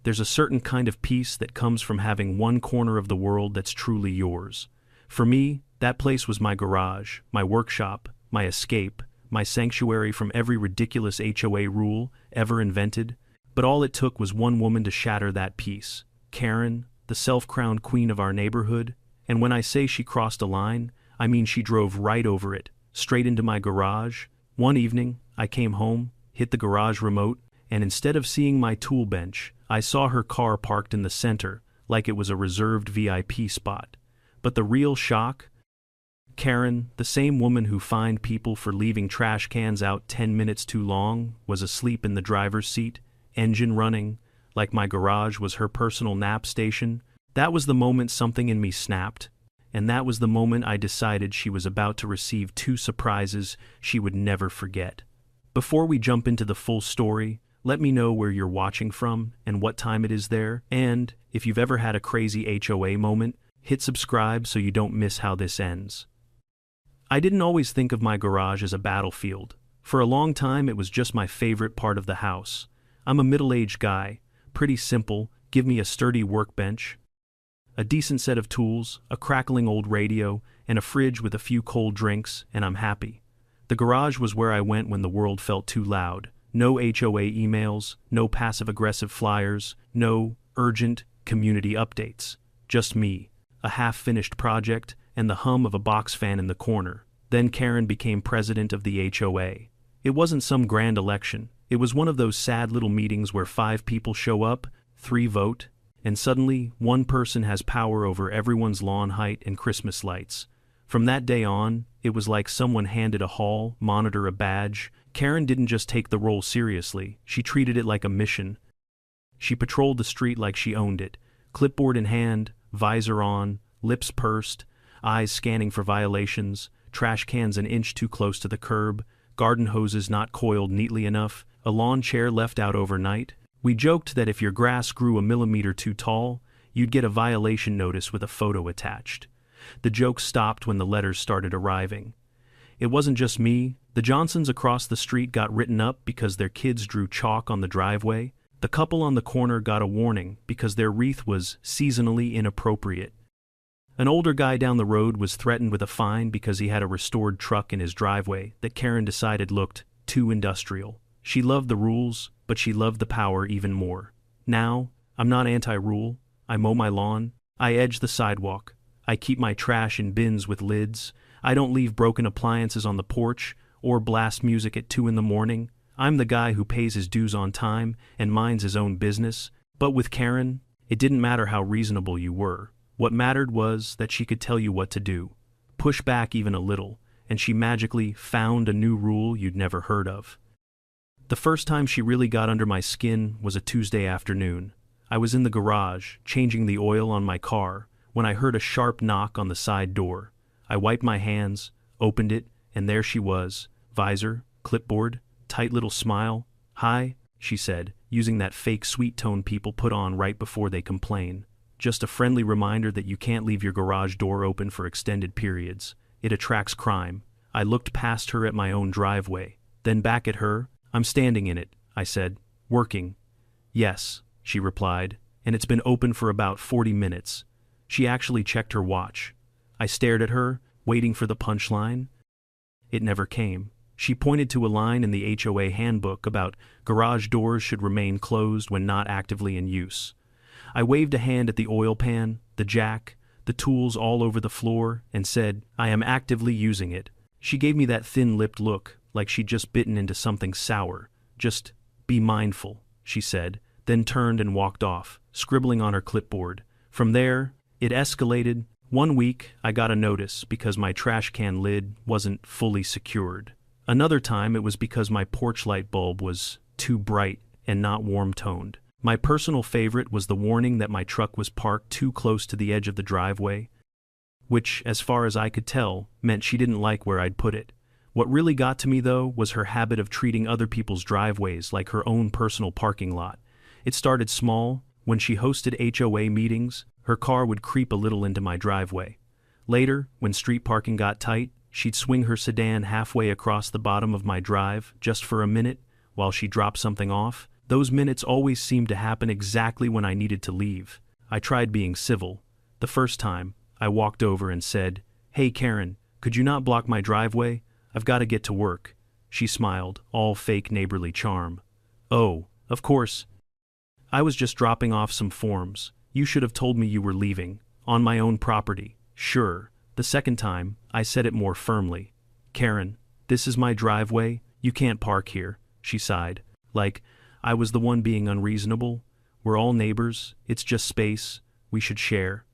There's a certain kind of peace that comes from having one corner of the world that's truly yours. For me, that place was my garage, my workshop, my escape, my sanctuary from every ridiculous HOA rule ever invented. But all it took was one woman to shatter that peace. Karen, the self-crowned queen of our neighborhood. And when I say she crossed a line, I mean she drove right over it, straight into my garage. One evening, I came home, hit the garage remote, and instead of seeing my tool bench, I saw her car parked in the center, like it was a reserved VIP spot. But the real shock? Karen, the same woman who fined people for leaving trash cans out 10 minutes too long, was asleep in the driver's seat, engine running, like my garage was her personal nap station. That was the moment something in me snapped, and that was the moment I decided she was about to receive two surprises she would never forget. Before we jump into the full story, let me know where you're watching from and what time it is there, and if you've ever had a crazy HOA moment, hit subscribe so you don't miss how this ends. I didn't always think of my garage as a battlefield. For a long time it was just my favorite part of the house. I'm a middle-aged guy, pretty simple, give me a sturdy workbench, a decent set of tools, a crackling old radio, and a fridge with a few cold drinks, and I'm happy. The garage was where I went when the world felt too loud. No HOA emails, no passive-aggressive flyers, no urgent community updates. Just me, a half-finished project, and the hum of a box fan in the corner. Then Karen became president of the HOA. It wasn't some grand election. It was one of those sad little meetings where 5 people show up, 3 vote, and suddenly one person has power over everyone's lawn height and Christmas lights. From that day on, it was like someone handed a hall monitor a badge. Karen didn't just take the role seriously, she treated it like a mission. She patrolled the street like she owned it, clipboard in hand, visor on, lips pursed, eyes scanning for violations, trash cans an inch too close to the curb, garden hoses not coiled neatly enough, a lawn chair left out overnight. We joked that if your grass grew a millimeter too tall, you'd get a violation notice with a photo attached. The joke stopped when the letters started arriving. It wasn't just me. The Johnsons across the street got written up because their kids drew chalk on the driveway. The couple on the corner got a warning because their wreath was seasonally inappropriate. An older guy down the road was threatened with a fine because he had a restored truck in his driveway that Karen decided looked too industrial. She loved the rules, but she loved the power even more. Now, I'm not anti-rule. I mow my lawn. I edge the sidewalk. I keep my trash in bins with lids. I don't leave broken appliances on the porch or blast music at 2 in the morning. I'm the guy who pays his dues on time and minds his own business. But with Karen, it didn't matter how reasonable you were. What mattered was that she could tell you what to do. Push back even a little, and she magically found a new rule you'd never heard of. The first time she really got under my skin was a Tuesday afternoon. I was in the garage, changing the oil on my car, when I heard a sharp knock on the side door. I wiped my hands, opened it, and there she was, visor, clipboard, tight little smile. "Hi," she said, using that fake sweet tone people put on right before they complain. Just a friendly reminder that you can't leave your garage door open for extended periods. It attracts crime. I looked past her at my own driveway, then back at her. "I'm standing in it," I said. "Working." "Yes," she replied, "and it's been open for about 40 minutes. She actually checked her watch. I stared at her, waiting for the punchline. It never came. She pointed to a line in the HOA handbook about garage doors should remain closed when not actively in use. I waved a hand at the oil pan, the jack, the tools all over the floor, and said, "I am actively using it." She gave me that thin-lipped look, like she'd just bitten into something sour. "Just be mindful," she said, then turned and walked off, scribbling on her clipboard. From there, it escalated. One week, I got a notice because my trash can lid wasn't fully secured. Another time, it was because my porch light bulb was too bright and not warm-toned. My personal favorite was the warning that my truck was parked too close to the edge of the driveway, which, as far as I could tell, meant she didn't like where I'd put it. What really got to me, though, was her habit of treating other people's driveways like her own personal parking lot. It started small. When she hosted HOA meetings, her car would creep a little into my driveway. Later, when street parking got tight, she'd swing her sedan halfway across the bottom of my drive just for a minute while she dropped something off. Those minutes always seemed to happen exactly when I needed to leave. I tried being civil. The first time, I walked over and said, "Hey Karen, could you not block my driveway? I've got to get to work." She smiled, all fake neighborly charm. "Oh, of course. I was just dropping off some forms. You should have told me you were leaving. On my own property." "Sure." The second time, I said it more firmly. "Karen, this is my driveway. You can't park here." She sighed. Like, I was the one being unreasonable. We're all neighbors. It's just space. We should share.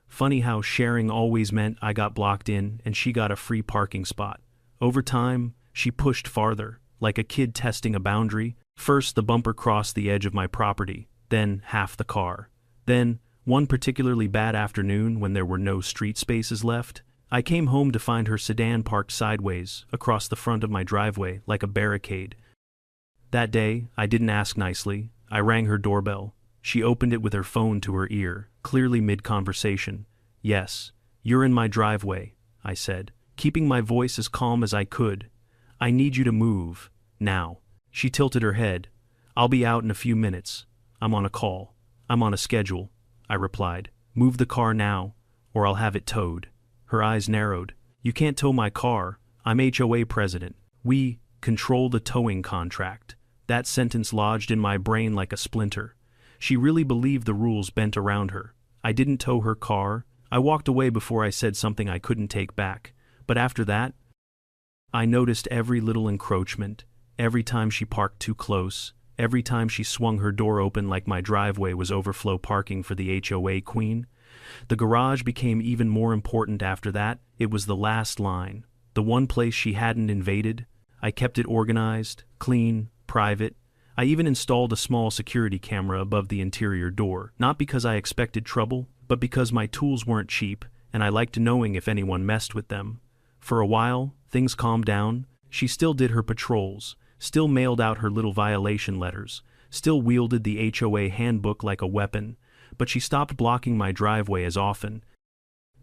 Funny how sharing always meant I got blocked in and she got a free parking spot. Over time, she pushed farther, like a kid testing a boundary. First, the bumper crossed the edge of my property, then half the car. Then, one particularly bad afternoon when there were no street spaces left, I came home to find her sedan parked sideways across the front of my driveway like a barricade. That day, I didn't ask nicely. I rang her doorbell. She opened it with her phone to her ear, clearly mid-conversation. "Yes, you're in my driveway," I said, keeping my voice as calm as I could. "I need you to move, now." She tilted her head. "I'll be out in a few minutes. I'm on a call. I'm on a schedule," I replied. "Move the car now, or I'll have it towed." Her eyes narrowed. "You can't tow my car. I'm HOA president. We control the towing contract." That sentence lodged in my brain like a splinter. She really believed the rules bent around her. I didn't tow her car. I walked away before I said something I couldn't take back. But after that, I noticed every little encroachment, every time she parked too close, every time she swung her door open like my driveway was overflow parking for the HOA queen. The garage became even more important after that. It was the last line, the one place she hadn't invaded. I kept it organized, clean, private. I even installed a small security camera above the interior door, not because I expected trouble, but because my tools weren't cheap, and I liked knowing if anyone messed with them. For a while, things calmed down. She still did her patrols, still mailed out her little violation letters, still wielded the HOA handbook like a weapon, but she stopped blocking my driveway as often.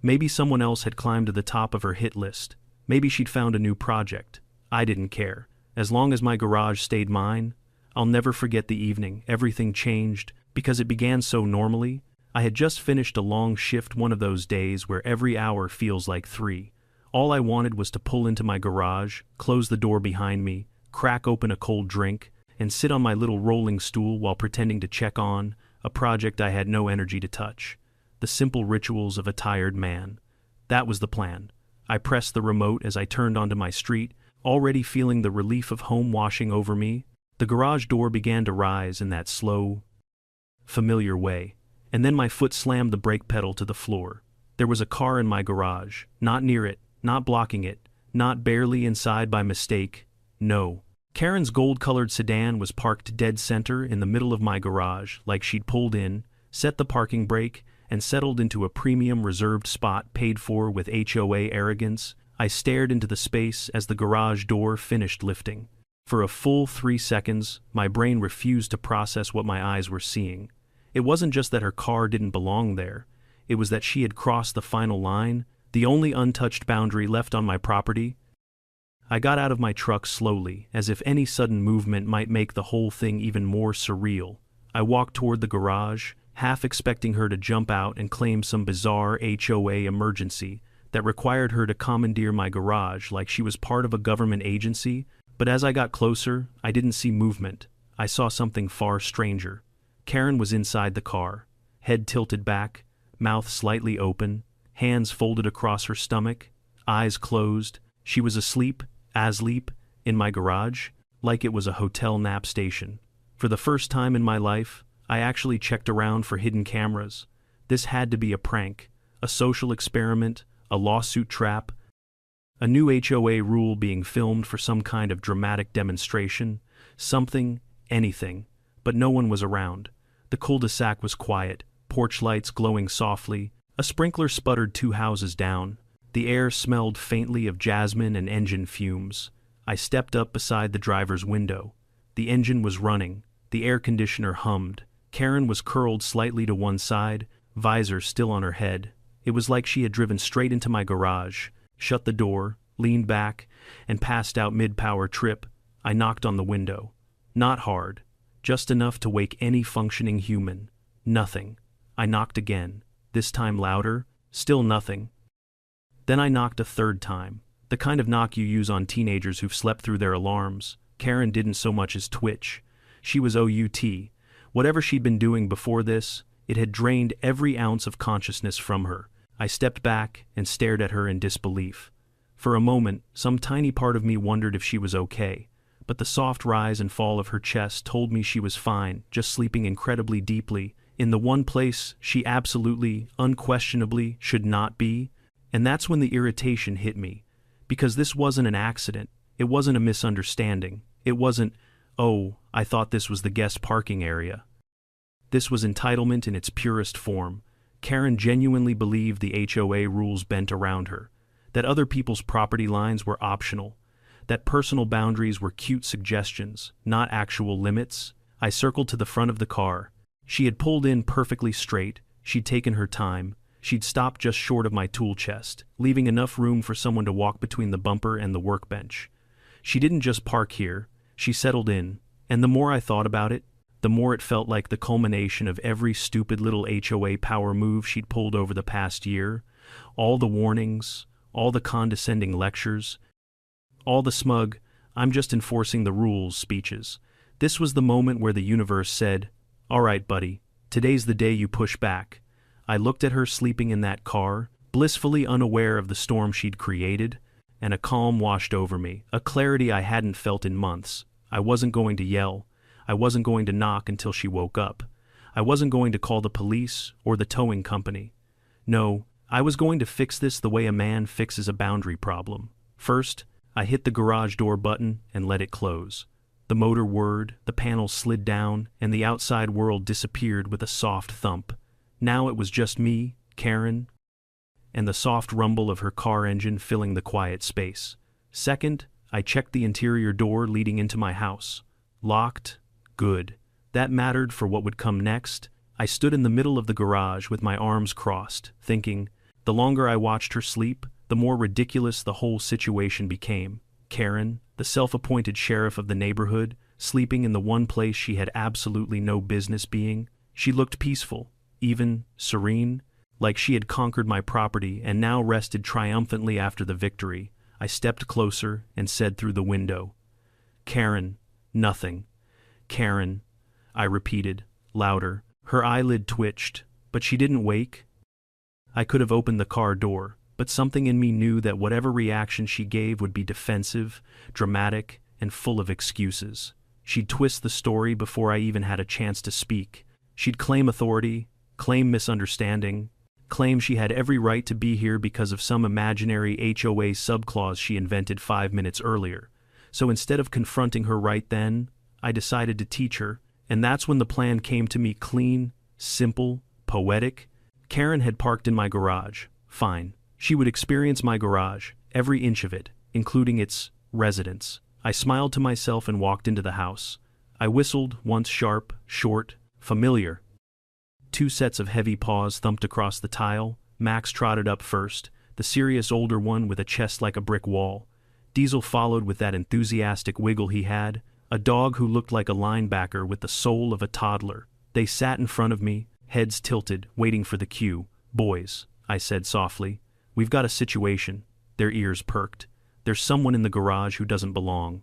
Maybe someone else had climbed to the top of her hit list. Maybe she'd found a new project. I didn't care. As long as my garage stayed mine, I'll never forget the evening. Everything changed because it began so normally. I had just finished a long shift, one of those days where every hour feels like 3. All I wanted was to pull into my garage, close the door behind me, crack open a cold drink, and sit on my little rolling stool while pretending to check on a project I had no energy to touch. The simple rituals of a tired man. That was the plan. I pressed the remote as I turned onto my street, already feeling the relief of home washing over me. The garage door began to rise in that slow, familiar way, and then my foot slammed the brake pedal to the floor. There was a car in my garage, not near it, not blocking it, not barely inside by mistake. No. Karen's gold-colored sedan was parked dead center in the middle of my garage, like she'd pulled in, set the parking brake, and settled into a premium reserved spot paid for with HOA arrogance. I stared into the space as the garage door finished lifting. For a full 3 seconds, my brain refused to process what my eyes were seeing. It wasn't just that her car didn't belong there. It was that she had crossed the final line, the only untouched boundary left on my property. I got out of my truck slowly, as if any sudden movement might make the whole thing even more surreal. I walked toward the garage, half expecting her to jump out and claim some bizarre HOA emergency that required her to commandeer my garage like she was part of a government agency. But as I got closer, I didn't see movement. I saw something far stranger. Karen was inside the car, head tilted back, mouth slightly open, hands folded across her stomach, eyes closed. She was asleep, in my garage, like it was a hotel nap station. For the first time in my life, I actually checked around for hidden cameras. This had to be a prank, a social experiment, a lawsuit trap, a new HOA rule being filmed for some kind of dramatic demonstration, something, anything, but no one was around. The cul-de-sac was quiet, porch lights glowing softly, a sprinkler sputtered 2 houses down. The air smelled faintly of jasmine and engine fumes. I stepped up beside the driver's window. The engine was running, the air conditioner hummed. Karen was curled slightly to one side, visor still on her head. It was like she had driven straight into my garage, shut the door, leaned back, and passed out mid-power trip. I knocked on the window. Not hard, just enough to wake any functioning human. Nothing. I knocked again, this time louder, still nothing. Then I knocked a third time, the kind of knock you use on teenagers who've slept through their alarms. Karen didn't so much as twitch. She was OUT. Whatever she'd been doing before this, it had drained every ounce of consciousness from her. I stepped back and stared at her in disbelief. For a moment, some tiny part of me wondered if she was okay, but the soft rise and fall of her chest told me she was fine, just sleeping incredibly deeply, in the one place she absolutely, unquestionably should not be. And that's when the irritation hit me, because this wasn't an accident, it wasn't a misunderstanding, it wasn't, oh, I thought this was the guest parking area. This was entitlement in its purest form. Karen genuinely believed the HOA rules bent around her, that other people's property lines were optional, that personal boundaries were cute suggestions, not actual limits. I circled to the front of the car. She had pulled in perfectly straight, she'd taken her time, she'd stopped just short of my tool chest, leaving enough room for someone to walk between the bumper and the workbench. She didn't just park here, she settled in, and the more I thought about it, the more it felt like the culmination of every stupid little HOA power move she'd pulled over the past year. All the warnings, all the condescending lectures, all the smug, I'm just enforcing the rules speeches. This was the moment where the universe said, all right, buddy, today's the day you push back. I looked at her sleeping in that car, blissfully unaware of the storm she'd created, and a calm washed over me, a clarity I hadn't felt in months. I wasn't going to yell. I wasn't going to knock until she woke up. I wasn't going to call the police or the towing company. No, I was going to fix this the way a man fixes a boundary problem. First, I hit the garage door button and let it close. The motor whirred, the panel slid down, and the outside world disappeared with a soft thump. Now it was just me, Karen, and the soft rumble of her car engine filling the quiet space. Second, I checked the interior door leading into my house. Locked. Good. That mattered for what would come next. I stood in the middle of the garage with my arms crossed, thinking, the longer I watched her sleep, the more ridiculous the whole situation became. Karen, the self-appointed sheriff of the neighborhood, sleeping in the one place she had absolutely no business being. She looked peaceful, even serene, like she had conquered my property and now rested triumphantly after the victory. I stepped closer and said through the window, Karen, nothing. Karen, I repeated, louder. Her eyelid twitched, but she didn't wake. I could have opened the car door, but something in me knew that whatever reaction she gave would be defensive, dramatic, and full of excuses. She'd twist the story before I even had a chance to speak. She'd claim authority, claim misunderstanding, claim she had every right to be here because of some imaginary HOA subclause she invented 5 minutes earlier. So instead of confronting her right then, I decided to teach her, and that's when the plan came to me clean, simple, poetic. Karen had parked in my garage. Fine. She would experience my garage, every inch of it, including its residence. I smiled to myself and walked into the house. I whistled, once sharp, short, familiar. 2 sets of heavy paws thumped across the tile. Max trotted up first, the serious older one with a chest like a brick wall. Diesel followed with that enthusiastic wiggle he had, a dog who looked like a linebacker with the soul of a toddler. They sat in front of me, heads tilted, waiting for the cue. Boys, I said softly, we've got a situation. Their ears perked. There's someone in the garage who doesn't belong.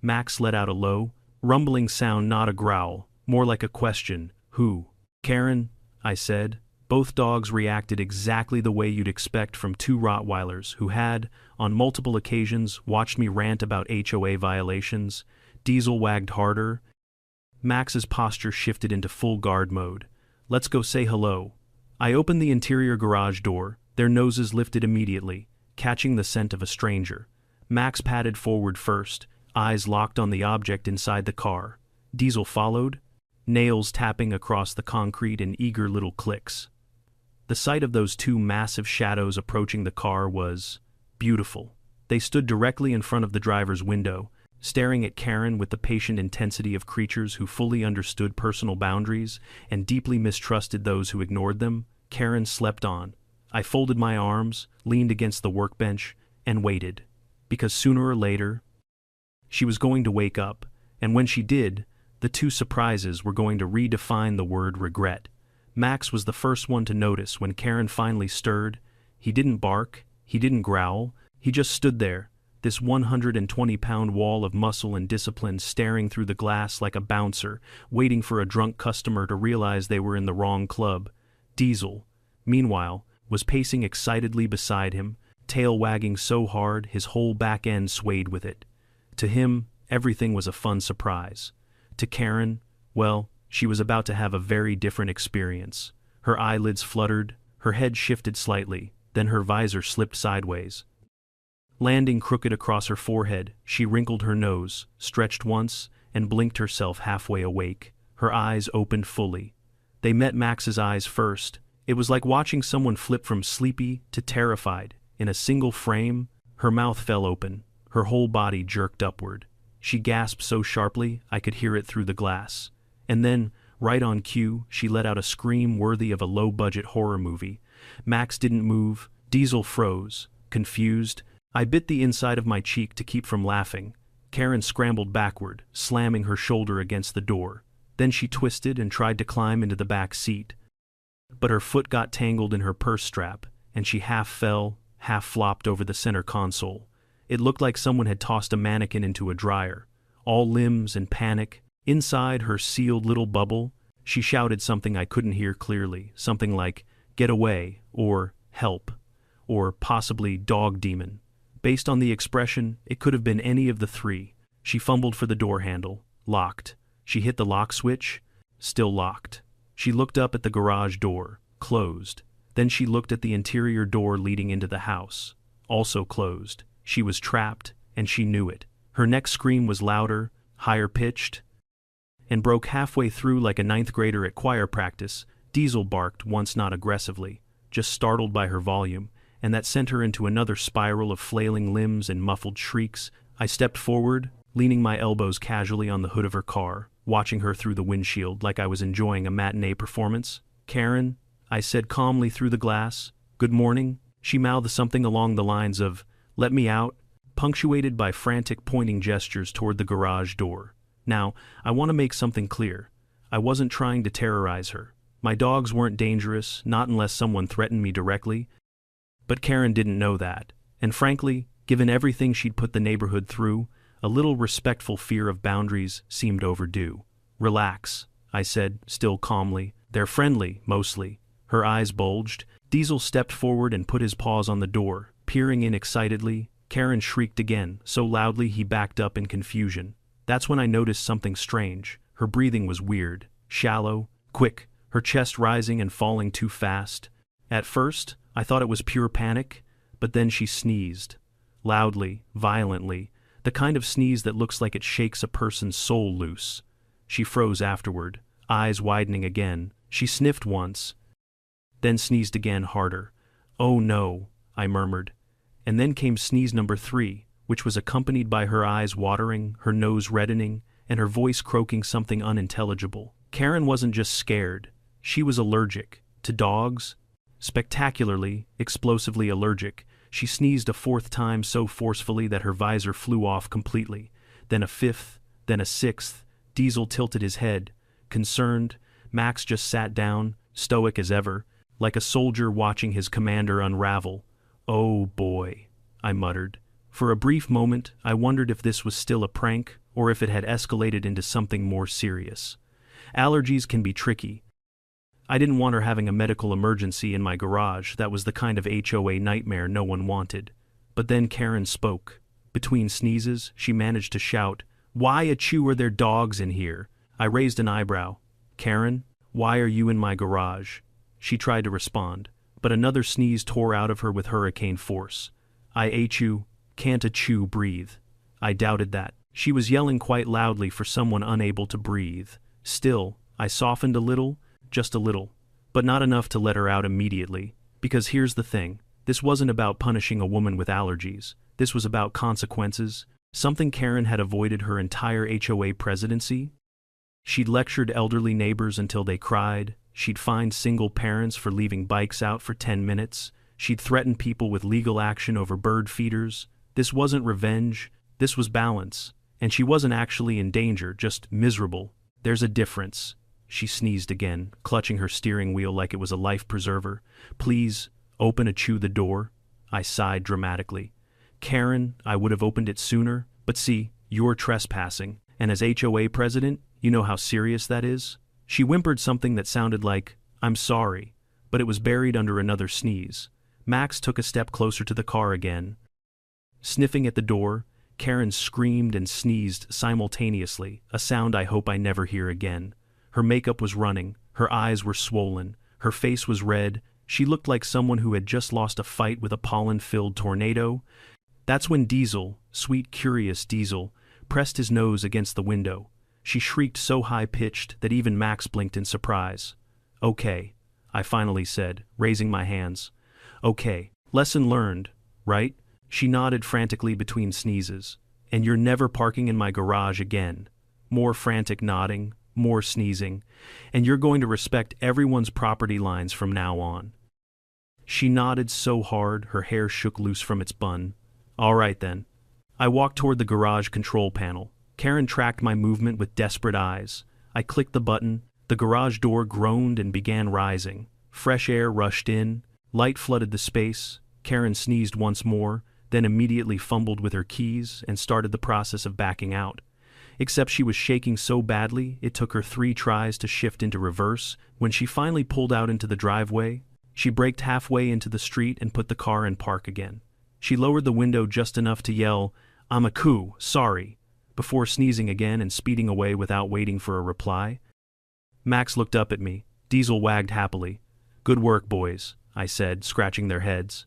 Max let out a low, rumbling sound, not a growl, more like a question. Who? Karen, I said. Both dogs reacted exactly the way you'd expect from 2 Rottweilers who had, on multiple occasions, watched me rant about HOA violations. Diesel wagged harder. Max's posture shifted into full guard mode. Let's go say hello. I opened the interior garage door, their noses lifted immediately, catching the scent of a stranger. Max padded forward first, eyes locked on the object inside the car. Diesel followed, nails tapping across the concrete in eager little clicks. The sight of those 2 massive shadows approaching the car was beautiful. They stood directly in front of the driver's window, staring at Karen with the patient intensity of creatures who fully understood personal boundaries and deeply mistrusted those who ignored them. Karen slept on. I folded my arms, leaned against the workbench, and waited. Because sooner or later, she was going to wake up, and when she did, the The two surprises were going to redefine the word regret. Max was the first one to notice when Karen finally stirred. He didn't bark, he didn't growl, he just stood there, this 120-pound wall of muscle and discipline staring through the glass like a bouncer, waiting for a drunk customer to realize they were in the wrong club. Diesel, meanwhile, was pacing excitedly beside him, tail wagging so hard his whole back end swayed with it. To him, everything was a fun surprise. To Karen, well, she was about to have a very different experience. Her eyelids fluttered, her head shifted slightly, then her visor slipped sideways. Landing crooked across her forehead, she wrinkled her nose, stretched once, and blinked herself halfway awake. Her eyes opened fully. They met Max's eyes first. It was like watching someone flip from sleepy to terrified. In a single frame, her mouth fell open, her whole body jerked upward. She gasped so sharply I could hear it through the glass. And then, right on cue, she let out a scream worthy of a low-budget horror movie. Max didn't move. Diesel froze, confused. I bit the inside of my cheek to keep from laughing. Karen scrambled backward, slamming her shoulder against the door. Then she twisted and tried to climb into the back seat. But her foot got tangled in her purse strap, and she half fell, half flopped over the center console. It looked like someone had tossed a mannequin into a dryer. All limbs and panic. Inside her sealed little bubble, she shouted something I couldn't hear clearly, something like, "Get away," or "Help," or possibly "Dog demon." Based on the expression, it could have been any of the three. She fumbled for the door handle. Locked. She hit the lock switch. Still locked. She looked up at the garage door. Closed. Then she looked at the interior door leading into the house. Also closed. She was trapped, and she knew it. Her next scream was louder, higher pitched, and broke halfway through like a ninth grader at choir practice. Diesel barked once, not aggressively, just startled by her volume, and that sent her into another spiral of flailing limbs and muffled shrieks. I stepped forward, leaning my elbows casually on the hood of her car, watching her through the windshield like I was enjoying a matinee performance. "Karen," I said calmly through the glass. "Good morning." She mouthed something along the lines of, "Let me out," punctuated by frantic pointing gestures toward the garage door. Now, I want to make something clear. I wasn't trying to terrorize her. My dogs weren't dangerous, not unless someone threatened me directly. But Karen didn't know that, and frankly, given everything she'd put the neighborhood through, a little respectful fear of boundaries seemed overdue. "Relax," I said, still calmly. "They're friendly, mostly." Her eyes bulged. Diesel stepped forward and put his paws on the door, peering in excitedly. Karen shrieked again, so loudly he backed up in confusion. That's when I noticed something strange. Her breathing was weird, shallow, quick, her chest rising and falling too fast. At first, I thought it was pure panic, but then she sneezed. Loudly, violently, the kind of sneeze that looks like it shakes a person's soul loose. She froze afterward, eyes widening again. She sniffed once, then sneezed again harder. "Oh no," I murmured. And then came sneeze number 3, which was accompanied by her eyes watering, her nose reddening, and her voice croaking something unintelligible. Karen wasn't just scared. She was allergic. To dogs. Spectacularly, explosively allergic. She sneezed a 4th time so forcefully that her visor flew off completely. Then a 5th, then a 6th. Diesel tilted his head. Concerned, Max just sat down, stoic as ever, like a soldier watching his commander unravel. "Oh boy," I muttered. For a brief moment, I wondered if this was still a prank, or if it had escalated into something more serious. Allergies can be tricky. I didn't want her having a medical emergency in my garage. That was the kind of HOA nightmare no one wanted. But then Karen spoke. Between sneezes, she managed to shout, "Why are there dogs in here?" I raised an eyebrow. "Karen, why are you in my garage?" She tried to respond, but another sneeze tore out of her with hurricane force. "I ate you, can't a chew breathe." I doubted that. She was yelling quite loudly for someone unable to breathe. Still, I softened a little, just a little, but not enough to let her out immediately, because here's the thing. This wasn't about punishing a woman with allergies. This was about consequences, something Karen had avoided her entire HOA presidency. She'd lectured elderly neighbors until they cried. She'd fined single parents for leaving bikes out for 10 minutes. She'd threatened people with legal action over bird feeders. This wasn't revenge, this was balance. And she wasn't actually in danger, just miserable. There's a difference. She sneezed again, clutching her steering wheel like it was a life preserver. Please, open the door. I sighed dramatically. Karen, I would have opened it sooner, but see, you're trespassing, and as HOA president, you know how serious that is? She whimpered something that sounded like, I'm sorry, but it was buried under another sneeze. Max took a step closer to the car again. Sniffing at the door, Karen screamed and sneezed simultaneously, a sound I hope I never hear again. Her makeup was running, her eyes were swollen, her face was red. She looked like someone who had just lost a fight with a pollen-filled tornado. That's when Diesel, sweet curious Diesel, pressed his nose against the window. She shrieked so high-pitched that even Max blinked in surprise. Okay, I finally said, raising my hands. Okay, lesson learned, right? She nodded frantically between sneezes. And you're never parking in my garage again. More frantic nodding, more sneezing. And you're going to respect everyone's property lines from now on. She nodded so hard her hair shook loose from its bun. All right then. I walked toward the garage control panel. Karen tracked my movement with desperate eyes. I clicked the button. The garage door groaned and began rising. Fresh air rushed in. Light flooded the space. Karen sneezed once more, then immediately fumbled with her keys and started the process of backing out. Except she was shaking so badly, it took her 3 tries to shift into reverse. When she finally pulled out into the driveway, she braked halfway into the street and put the car in park again. She lowered the window just enough to yell, I'm a coup, sorry, before sneezing again and speeding away without waiting for a reply. Max looked up at me. Diesel wagged happily. Good work, boys, I said, scratching their heads.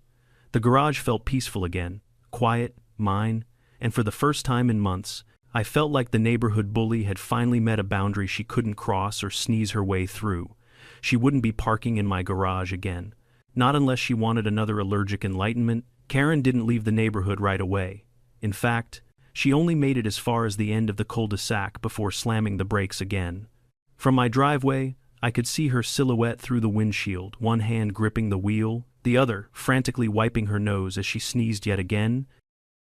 The garage felt peaceful again, quiet, mine, and for the first time in months, I felt like the neighborhood bully had finally met a boundary she couldn't cross or sneeze her way through. She wouldn't be parking in my garage again. Not unless she wanted another allergic enlightenment. Karen didn't leave the neighborhood right away. In fact, she only made it as far as the end of the cul-de-sac before slamming the brakes again. From my driveway, I could see her silhouette through the windshield, one hand gripping the wheel, the other frantically wiping her nose as she sneezed yet again.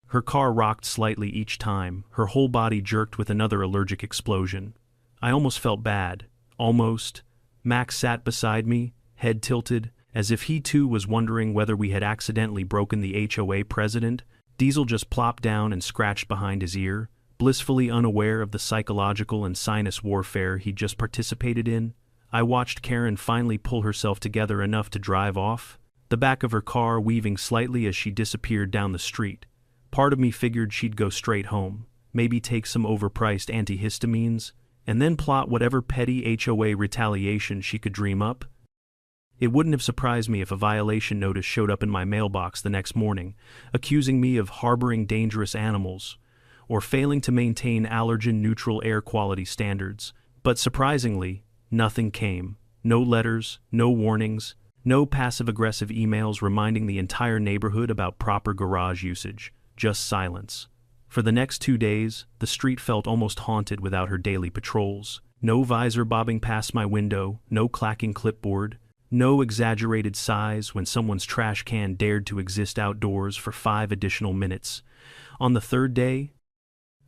Her car rocked slightly each time, her whole body jerked with another allergic explosion. I almost felt bad. Almost. Max sat beside me, head tilted, as if he too was wondering whether we had accidentally broken the HOA president. Diesel just plopped down and scratched behind his ear, blissfully unaware of the psychological and sinus warfare he'd just participated in. I watched Karen finally pull herself together enough to drive off, the back of her car weaving slightly as she disappeared down the street. Part of me figured she'd go straight home, maybe take some overpriced antihistamines, and then plot whatever petty HOA retaliation she could dream up. It wouldn't have surprised me if a violation notice showed up in my mailbox the next morning, accusing me of harboring dangerous animals, or failing to maintain allergen-neutral air quality standards. But surprisingly, nothing came. No letters, no warnings, no passive-aggressive emails reminding the entire neighborhood about proper garage usage. Just silence. For the next 2 days, the street felt almost haunted without her daily patrols. No visor bobbing past my window, no clacking clipboard, no exaggerated sighs when someone's trash can dared to exist outdoors for 5 additional minutes. On the 3rd day,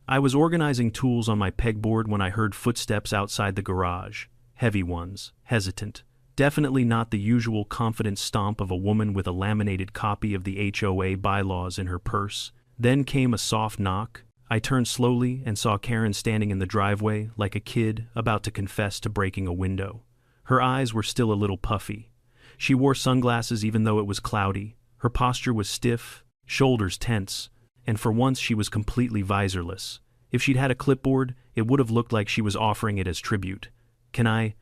I was organizing tools on my pegboard when I heard footsteps outside the garage. Heavy ones, hesitant. Definitely not the usual confident stomp of a woman with a laminated copy of the HOA bylaws in her purse. Then came a soft knock. I turned slowly and saw Karen standing in the driveway like a kid about to confess to breaking a window. Her eyes were still a little puffy. She wore sunglasses even though it was cloudy. Her posture was stiff, shoulders tense, and for once she was completely visorless. If she'd had a clipboard, it would have looked like she was offering it as tribute. Can I,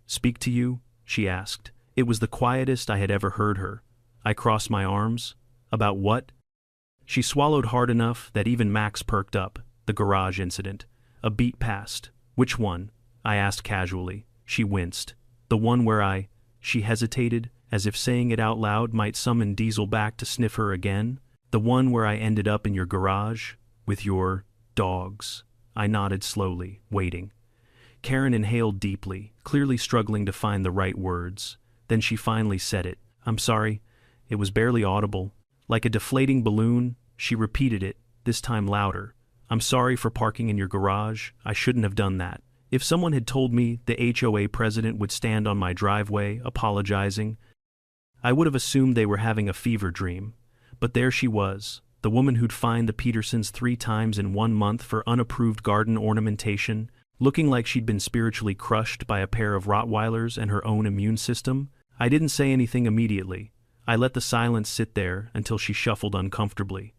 speak to you? She asked. It was the quietest I had ever heard her. I crossed my arms. About what? She swallowed hard enough that even Max perked up. The garage incident. A beat passed. Which one? I asked casually. She winced. The one where She hesitated, as if saying it out loud might summon Diesel back to sniff her again. The one where I ended up in your garage? With your dogs. I nodded slowly, waiting. Karen inhaled deeply, clearly struggling to find the right words. Then she finally said it. I'm sorry. It was barely audible. Like a deflating balloon, she repeated it, this time louder. I'm sorry for parking in your garage. I shouldn't have done that. If someone had told me the HOA president would stand on my driveway, apologizing, I would have assumed they were having a fever dream. But there she was, the woman who'd fined the Petersons 3 times in 1 month for unapproved garden ornamentation, looking like she'd been spiritually crushed by a pair of Rottweilers and her own immune system. I didn't say anything immediately. I let the silence sit there until she shuffled uncomfortably.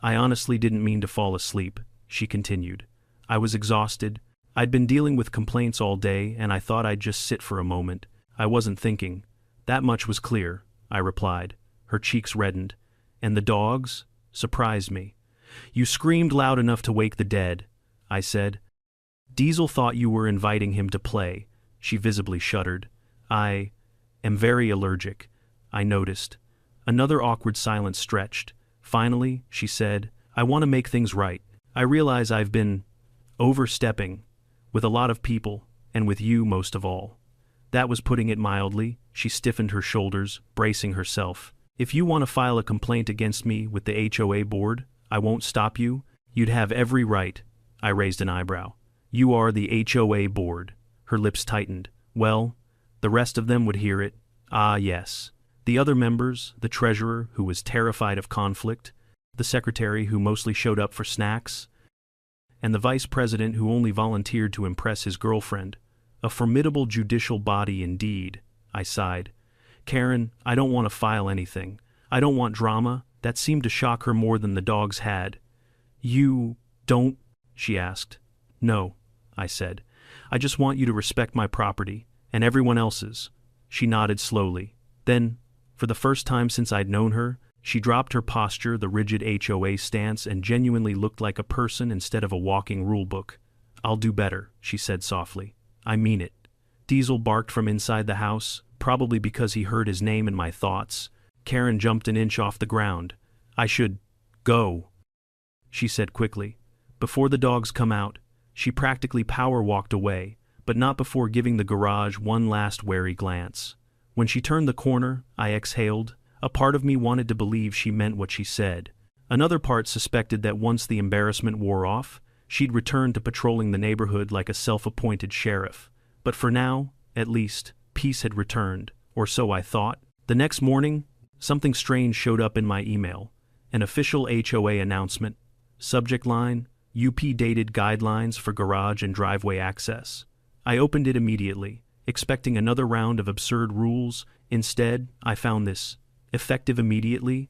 I honestly didn't mean to fall asleep, she continued. I was exhausted. I'd been dealing with complaints all day, and I thought I'd just sit for a moment. I wasn't thinking. That much was clear, I replied. Her cheeks reddened. And the dogs surprised me. You screamed loud enough to wake the dead, I said. Diesel thought you were inviting him to play. She visibly shuddered. I am very allergic, I noticed. Another awkward silence stretched. Finally, she said, I want to make things right. I realize I've been overstepping with a lot of people, and with you most of all. That was putting it mildly. She stiffened her shoulders, bracing herself. If you want to file a complaint against me with the HOA board, I won't stop you. You'd have every right. I raised an eyebrow. You are the HOA board. Her lips tightened. Well, the rest of them would hear it. Ah, yes. The other members, the treasurer, who was terrified of conflict, the secretary, who mostly showed up for snacks, and the vice president, who only volunteered to impress his girlfriend. A formidable judicial body indeed, I sighed. Karen, I don't want to file anything. I don't want drama. That seemed to shock her more than the dogs had. You don't? She asked. No, I said. I just want you to respect my property, and everyone else's. She nodded slowly. Then, for the first time since I'd known her, she dropped her posture, the rigid HOA stance, and genuinely looked like a person instead of a walking rulebook. I'll do better, she said softly. I mean it. Diesel barked from inside the house, probably because he heard his name in my thoughts. Karen jumped an inch off the ground. I should go, she said quickly. Before the dogs come out, she practically power-walked away, but not before giving the garage one last wary glance. When she turned the corner, I exhaled. A part of me wanted to believe she meant what she said. Another part suspected that once the embarrassment wore off, she'd return to patrolling the neighborhood like a self-appointed sheriff. But for now, at least, peace had returned, or so I thought. The next morning, something strange showed up in my email. An official HOA announcement. Subject line, UP dated guidelines for garage and driveway access. I opened it immediately, expecting another round of absurd rules. Instead, I found this. Effective immediately.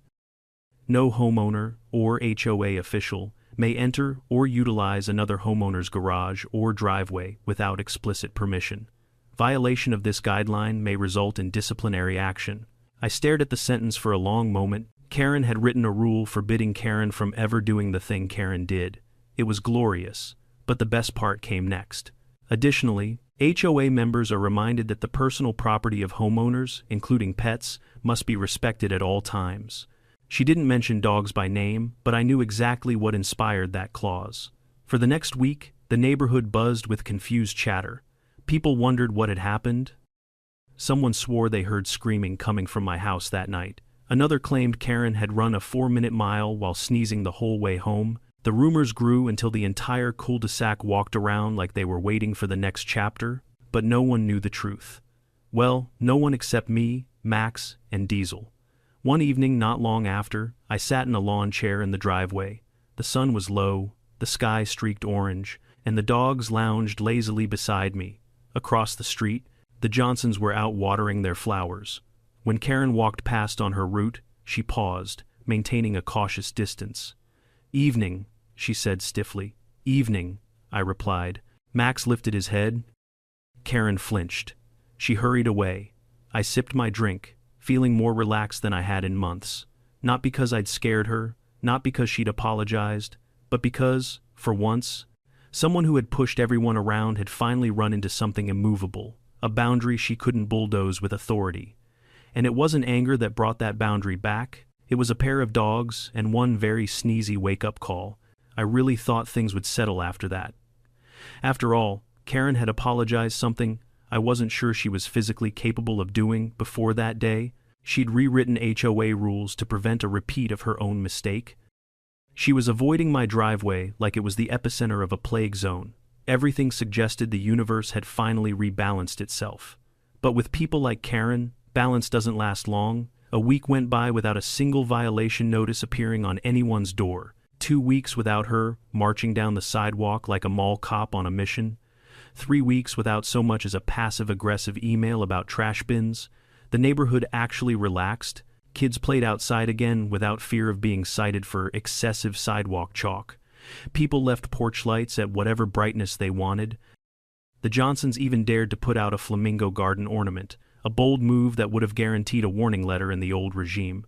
No homeowner or HOA official may enter or utilize another homeowner's garage or driveway without explicit permission. Violation of this guideline may result in disciplinary action. I stared at the sentence for a long moment. Karen had written a rule forbidding Karen from ever doing the thing Karen did. It was glorious, but the best part came next. Additionally, HOA members are reminded that the personal property of homeowners, including pets, must be respected at all times. She didn't mention dogs by name, but I knew exactly what inspired that clause. For the next week, the neighborhood buzzed with confused chatter. People wondered what had happened. Someone swore they heard screaming coming from my house that night. Another claimed Karen had run a 4-minute mile while sneezing the whole way home. The rumors grew until the entire cul-de-sac walked around like they were waiting for the next chapter, but no one knew the truth. Well, no one except me, Max, and Diesel. One evening not long after, I sat in a lawn chair in the driveway. The sun was low, the sky streaked orange, and the dogs lounged lazily beside me. Across the street, the Johnsons were out watering their flowers. When Karen walked past on her route, she paused, maintaining a cautious distance. Evening, she said stiffly. Evening, I replied. Max lifted his head. Karen flinched. She hurried away. I sipped my drink, feeling more relaxed than I had in months. Not because I'd scared her, not because she'd apologized, but because, for once, someone who had pushed everyone around had finally run into something immovable, a boundary she couldn't bulldoze with authority. And it wasn't anger that brought that boundary back. It was a pair of dogs and one very sneezy wake-up call. I really thought things would settle after that. After all, Karen had apologized something I wasn't sure she was physically capable of doing before that day. She'd rewritten HOA rules to prevent a repeat of her own mistake. She was avoiding my driveway like it was the epicenter of a plague zone. Everything suggested the universe had finally rebalanced itself. But with people like Karen, balance doesn't last long. A week went by without a single violation notice appearing on anyone's door. 2 weeks without her marching down the sidewalk like a mall cop on a mission. 3 weeks without so much as a passive-aggressive email about trash bins. The neighborhood actually relaxed. Kids played outside again without fear of being cited for excessive sidewalk chalk. People left porch lights at whatever brightness they wanted. The Johnsons even dared to put out a flamingo garden ornament, a bold move that would have guaranteed a warning letter in the old regime.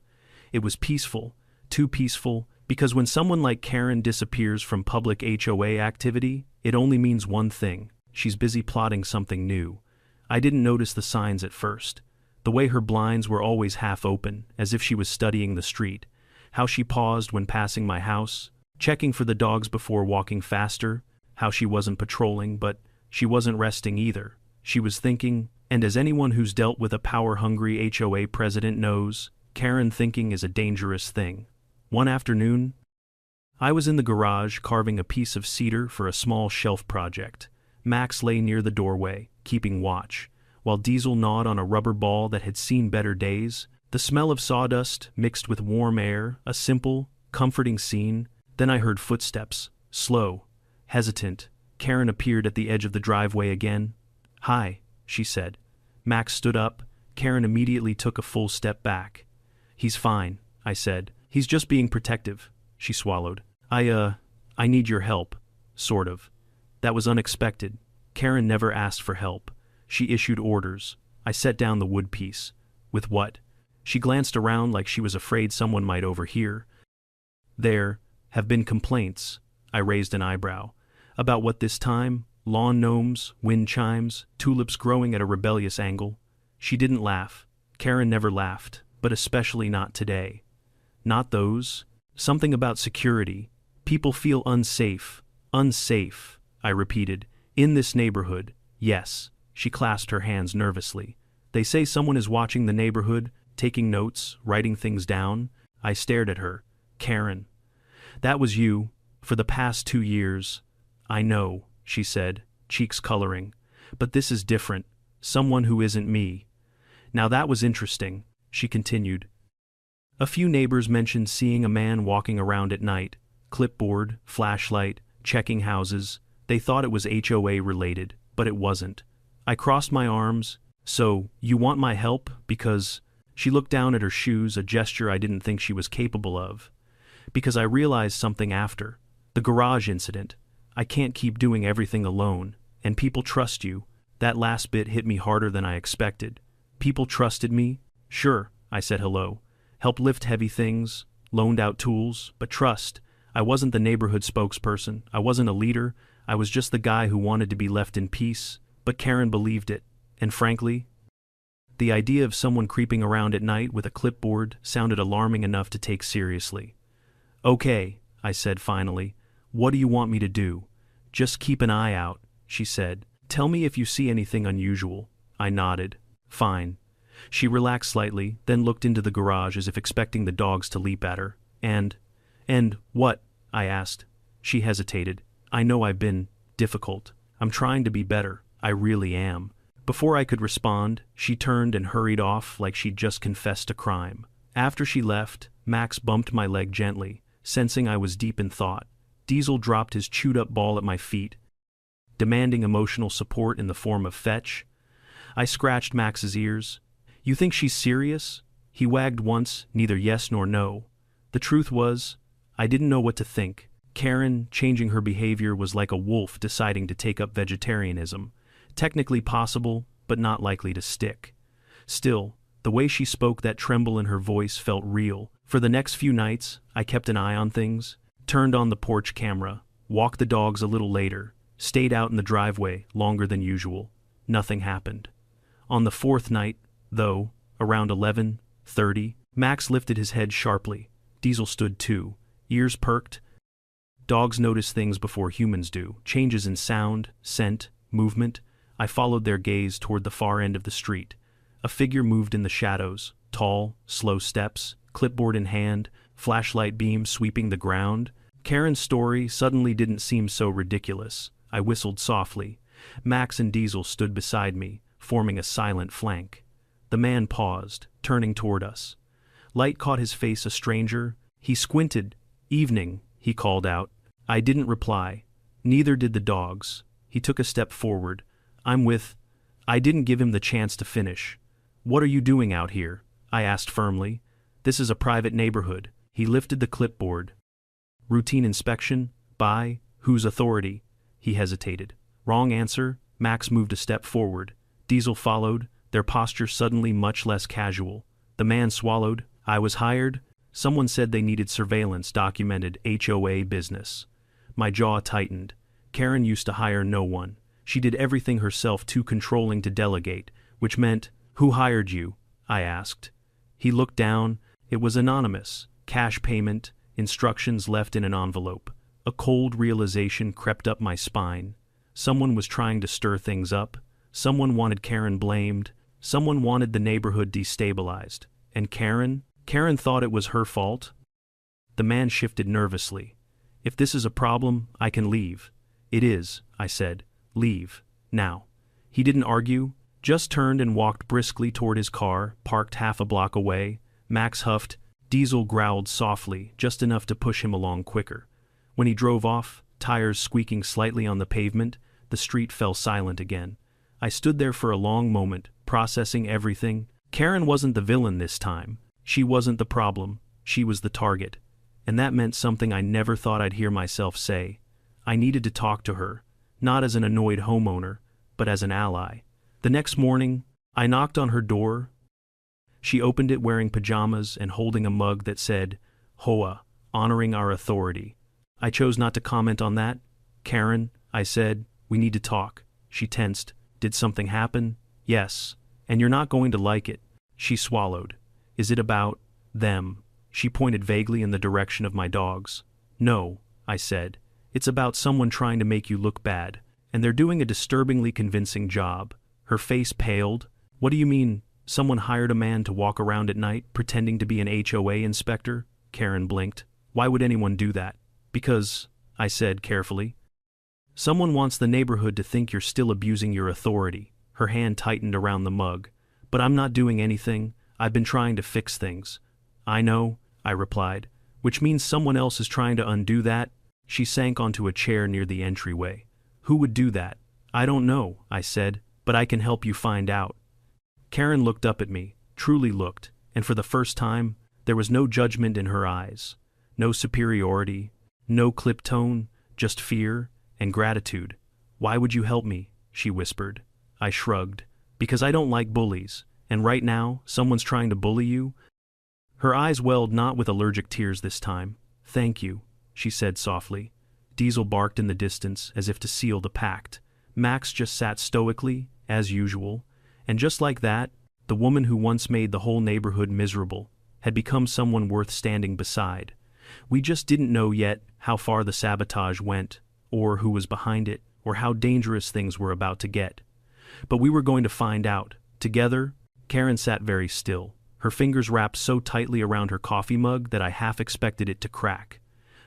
It was peaceful, too peaceful, because when someone like Karen disappears from public HOA activity, it only means one thing: she's busy plotting something new. I didn't notice the signs at first. The way her blinds were always half open, as if she was studying the street. How she paused when passing my house, checking for the dogs before walking faster. How she wasn't patrolling, but she wasn't resting either. She was thinking, and as anyone who's dealt with a power-hungry HOA president knows, Karen thinking is a dangerous thing. One afternoon, I was in the garage carving a piece of cedar for a small shelf project. Max lay near the doorway, keeping watch, while Diesel gnawed on a rubber ball that had seen better days. The smell of sawdust mixed with warm air, a simple, comforting scene. Then I heard footsteps, slow, hesitant. Karen appeared at the edge of the driveway again. "Hi," she said. Max stood up. Karen immediately took a full step back. "He's fine," I said. "He's just being protective," she swallowed. I need your help, sort of." That was unexpected. Karen never asked for help. She issued orders. I set down the wood piece. "With what?" She glanced around like she was afraid someone might overhear. "There have been complaints," I raised an eyebrow. "About what this time? Lawn gnomes, wind chimes, tulips growing at a rebellious angle?" She didn't laugh. Karen never laughed, but especially not today. "Not those. Something about security. People feel unsafe." "Unsafe," I repeated. "In this neighborhood, yes." She clasped her hands nervously. "They say someone is watching the neighborhood, taking notes, writing things down." I stared at her. "Karen." "That was you, for the past 2 years." "I know," she said, cheeks coloring. "But this is different. Someone who isn't me." "Now that was interesting," she continued. "A few neighbors mentioned seeing a man walking around at night, clipboard, flashlight, checking houses. They thought it was HOA related, but it wasn't." I crossed my arms. "So, you want my help because—" She looked down at her shoes, a gesture I didn't think she was capable of. "Because I realized something after. The garage incident. I can't keep doing everything alone, and people trust you." That last bit hit me harder than I expected. People trusted me? Sure, I said hello. Helped lift heavy things, loaned out tools, but trust. I wasn't the neighborhood spokesperson. I wasn't a leader. I was just the guy who wanted to be left in peace. But Karen believed it, and frankly, the idea of someone creeping around at night with a clipboard sounded alarming enough to take seriously. "Okay," I said finally. "What do you want me to do?" "Just keep an eye out," she said. "Tell me if you see anything unusual." I nodded. "Fine." She relaxed slightly, then looked into the garage as if expecting the dogs to leap at her. And what?" I asked. She hesitated. "I know I've been difficult. I'm trying to be better. I really am." Before I could respond, she turned and hurried off like she'd just confessed a crime. After she left, Max bumped my leg gently, sensing I was deep in thought. Diesel dropped his chewed-up ball at my feet, demanding emotional support in the form of fetch. I scratched Max's ears. "You think she's serious?" He wagged once, neither yes nor no. The truth was, I didn't know what to think. Karen, changing her behavior, was like a wolf deciding to take up vegetarianism. Technically possible, but not likely to stick. Still, the way she spoke, that tremble in her voice, felt real. For the next few nights, I kept an eye on things, turned on the porch camera, walked the dogs a little later, stayed out in the driveway longer than usual. Nothing happened. On the 4th night, though, around 11:30, Max lifted his head sharply. Diesel stood too, ears perked. Dogs notice things before humans do, changes in sound, scent, movement. I followed their gaze toward the far end of the street. A figure moved in the shadows, tall, slow steps, clipboard in hand, flashlight beam sweeping the ground. Karen's story suddenly didn't seem so ridiculous. I whistled softly. Max and Diesel stood beside me, forming a silent flank. The man paused, turning toward us. Light caught his face a stranger. He squinted. "Evening," he called out. I didn't reply. Neither did the dogs. He took a step forward. I didn't give him the chance to finish. "What are you doing out here?" I asked firmly. "This is a private neighborhood." He lifted the clipboard. "Routine inspection? By whose authority?" He hesitated. "Wrong answer." Max moved a step forward. Diesel followed, their posture suddenly much less casual. The man swallowed. "I was hired." Someone said they needed surveillance documented HOA business. My jaw tightened. Karen used to hire no one. She did everything herself, too controlling to delegate, which meant, "Who hired you?" I asked. He looked down. It was anonymous. Cash payment, instructions left in an envelope. A cold realization crept up my spine. Someone was trying to stir things up. Someone wanted Karen blamed. Someone wanted the neighborhood destabilized. And Karen thought it was her fault? The man shifted nervously. "If this is a problem, I can leave." "It is," I said. "Leave. Now." He didn't argue, just turned and walked briskly toward his car, parked half a block away. Max huffed. Diesel growled softly, just enough to push him along quicker. When he drove off, tires squeaking slightly on the pavement, the street fell silent again. I stood there for a long moment, processing everything. Karen wasn't the villain this time. She wasn't the problem. She was the target. And that meant something I never thought I'd hear myself say. I needed to talk to her, not as an annoyed homeowner, but as an ally. The next morning, I knocked on her door. She opened it wearing pajamas and holding a mug that said, HOA, honoring our authority. I chose not to comment on that. "Karen," I said, "we need to talk." She tensed. "Did something happen?" "Yes. And you're not going to like it." She swallowed. "Is it about them?" She pointed vaguely in the direction of my dogs. "No," I said. "It's about someone trying to make you look bad, and they're doing a disturbingly convincing job." Her face paled. "What do you mean, someone hired a man to walk around at night pretending to be an HOA inspector?" Karen blinked. "Why would anyone do that?" "Because," I said carefully, "someone wants the neighborhood to think you're still abusing your authority." Her hand tightened around the mug. "But I'm not doing anything. I've been trying to fix things." "I know," I replied. "Which means someone else is trying to undo that?" She sank onto a chair near the entryway. "Who would do that?" "I don't know," I said, "but I can help you find out." Karen looked up at me, truly looked, and for the first time, there was no judgment in her eyes. No superiority, no clipped tone, just fear and gratitude. "Why would you help me?" she whispered. I shrugged. "Because I don't like bullies, and right now, someone's trying to bully you." Her eyes welled, not with allergic tears this time. "Thank you," she said softly. Diesel barked in the distance as if to seal the pact. Max just sat stoically, as usual, and just like that, the woman who once made the whole neighborhood miserable had become someone worth standing beside. We just didn't know yet how far the sabotage went, or who was behind it, or how dangerous things were about to get. But we were going to find out, together. Karen sat very still, her fingers wrapped so tightly around her coffee mug that I half expected it to crack.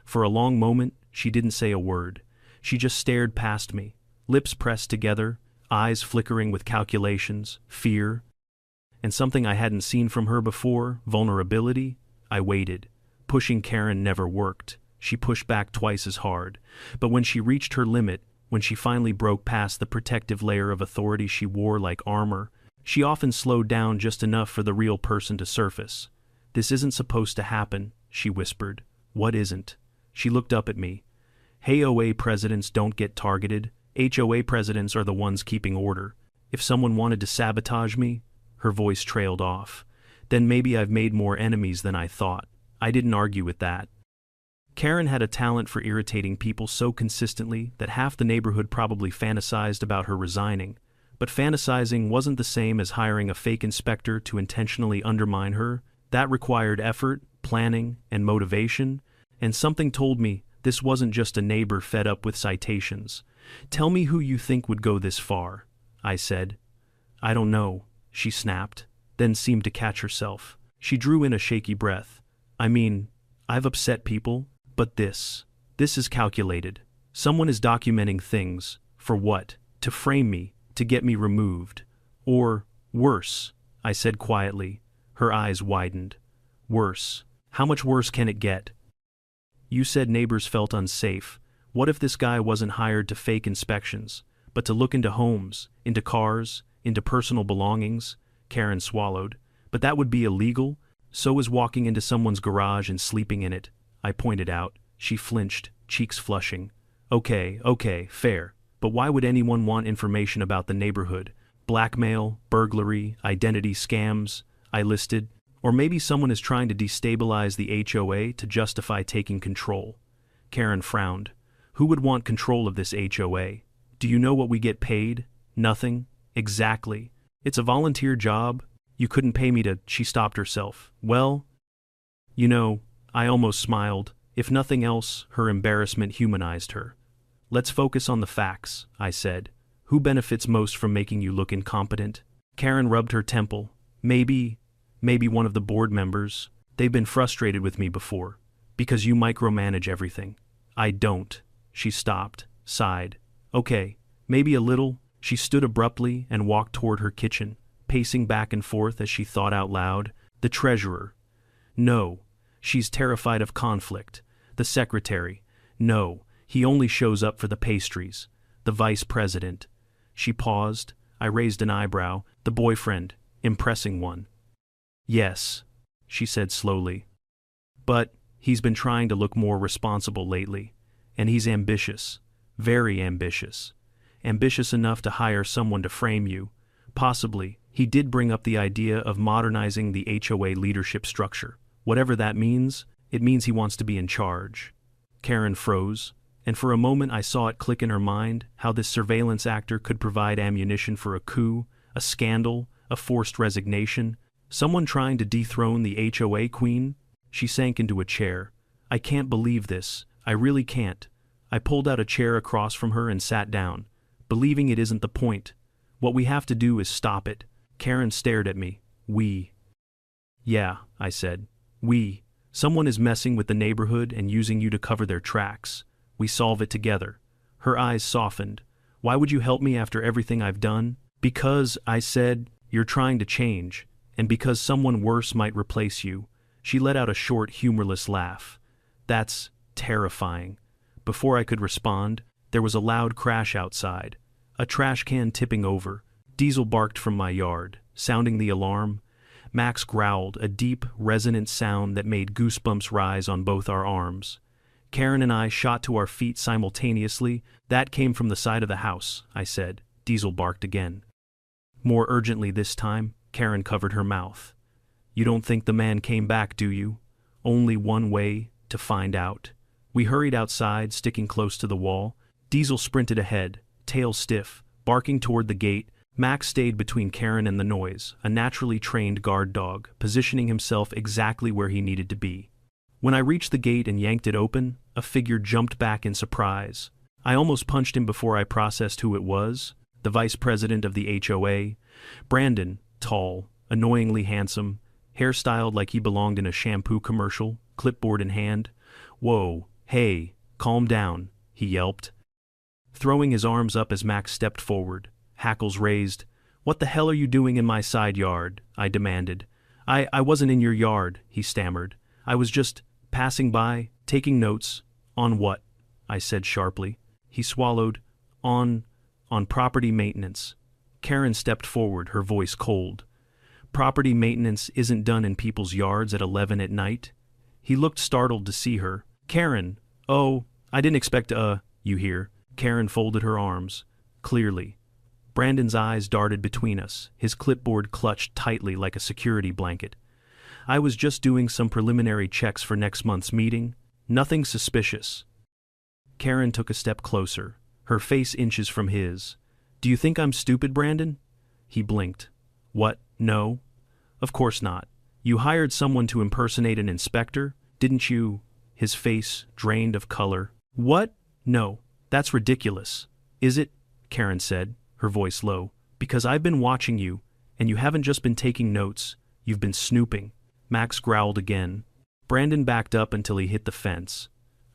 For a long moment, she didn't say a word. She just stared past me, lips pressed together, eyes flickering with calculations, fear, and something I hadn't seen from her before, vulnerability. I waited. Pushing Karen never worked. She pushed back twice as hard. But when she reached her limit, when she finally broke past the protective layer of authority she wore like armor, she often slowed down just enough for the real person to surface. "This isn't supposed to happen," she whispered. "What isn't?" She looked up at me. "HOA presidents don't get targeted. HOA presidents are the ones keeping order. If someone wanted to sabotage me," her voice trailed off, "then maybe I've made more enemies than I thought." I didn't argue with that. Karen had a talent for irritating people so consistently that half the neighborhood probably fantasized about her resigning. But fantasizing wasn't the same as hiring a fake inspector to intentionally undermine her. That required effort, planning, and motivation, and something told me this wasn't just a neighbor fed up with citations. "Tell me who you think would go this far," I said. "I don't know," she snapped, then seemed to catch herself. She drew in a shaky breath. "I mean, I've upset people, but this is calculated. Someone is documenting things. For what? To frame me, to get me removed. Or, worse, I said quietly. Her eyes widened. Worse. How much worse can it get? You said neighbors felt unsafe. What if this guy wasn't hired to fake inspections, but to look into homes, into cars, into personal belongings? Karen swallowed. But that would be illegal. So is walking into someone's garage and sleeping in it, I pointed out. She flinched, cheeks flushing. Okay, fair. But why would anyone want information about the neighborhood? Blackmail, burglary, identity scams, I listed. Or maybe someone is trying to destabilize the HOA to justify taking control. Karen frowned. Who would want control of this HOA? Do you know what we get paid? Nothing. Exactly. It's a volunteer job. You couldn't pay me to. She stopped herself. Well, I almost smiled. If nothing else, her embarrassment humanized her. Let's focus on the facts, I said. Who benefits most from making you look incompetent? Karen rubbed her temple. Maybe one of the board members. They've been frustrated with me before. Because you micromanage everything. I don't. She stopped, sighed. Okay, maybe a little. She stood abruptly and walked toward her kitchen, pacing back and forth as she thought out loud. The treasurer. No. She's terrified of conflict. The secretary. No. He only shows up for the pastries. The vice president. She paused. I raised an eyebrow. The boyfriend. Impressing one. Yes, she said slowly. But he's been trying to look more responsible lately. And he's ambitious. Very ambitious. Ambitious enough to hire someone to frame you. Possibly. He did bring up the idea of modernizing the HOA leadership structure. Whatever that means, it means he wants to be in charge. Karen froze, and for a moment I saw it click in her mind how this surveillance actor could provide ammunition for a coup, a scandal, a forced resignation, someone trying to dethrone the HOA queen. She sank into a chair. I can't believe this. I really can't. I pulled out a chair across from her and sat down, believing it isn't the point. What we have to do is stop it. Karen stared at me. We. Yeah, I said. We. Someone is messing with the neighborhood and using you to cover their tracks. We solve it together. Her eyes softened. Why would you help me after everything I've done? Because, I said, you're trying to change, and because someone worse might replace you. She let out a short, humorless laugh. That's terrifying. Before I could respond, there was a loud crash outside. A trash can tipping over. Diesel barked from my yard, sounding the alarm. Max growled, a deep, resonant sound that made goosebumps rise on both our arms. Karen and I shot to our feet simultaneously. That came from the side of the house, I said. Diesel barked again. More urgently this time, Karen covered her mouth. You don't think the man came back, do you? Only one way to find out. We hurried outside, sticking close to the wall. Diesel sprinted ahead, tail stiff, barking toward the gate. Max stayed between Karen and the noise, a naturally trained guard dog, positioning himself exactly where he needed to be. When I reached the gate and yanked it open, a figure jumped back in surprise. I almost punched him before I processed who it was. The vice president of the HOA. Brandon, tall, annoyingly handsome, hairstyled like he belonged in a shampoo commercial, clipboard in hand. Whoa, hey, calm down, he yelped, throwing his arms up as Max stepped forward. Hackles raised. What the hell are you doing in my side yard? I demanded. I wasn't in your yard, he stammered. I was just passing by, taking notes. On what? I said sharply. He swallowed. On property maintenance. Karen stepped forward, her voice cold. Property maintenance isn't done in people's yards at 11 at night? He looked startled to see her. Karen, oh, I didn't expect you here. Karen folded her arms. Clearly. Brandon's eyes darted between us, his clipboard clutched tightly like a security blanket. I was just doing some preliminary checks for next month's meeting. Nothing suspicious. Karen took a step closer, her face inches from his. Do you think I'm stupid, Brandon? He blinked. What? No? Of course not. You hired someone to impersonate an inspector, didn't you? His face drained of color. What? No. That's ridiculous. Is it? Karen said, her voice low. Because I've been watching you, and you haven't just been taking notes, you've been snooping. Max growled again. Brandon backed up until he hit the fence.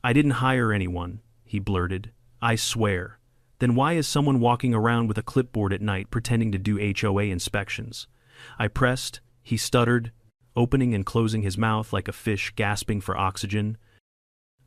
I didn't hire anyone, he blurted. I swear. Then why is someone walking around with a clipboard at night pretending to do HOA inspections? I pressed. He stuttered, opening and closing his mouth like a fish gasping for oxygen.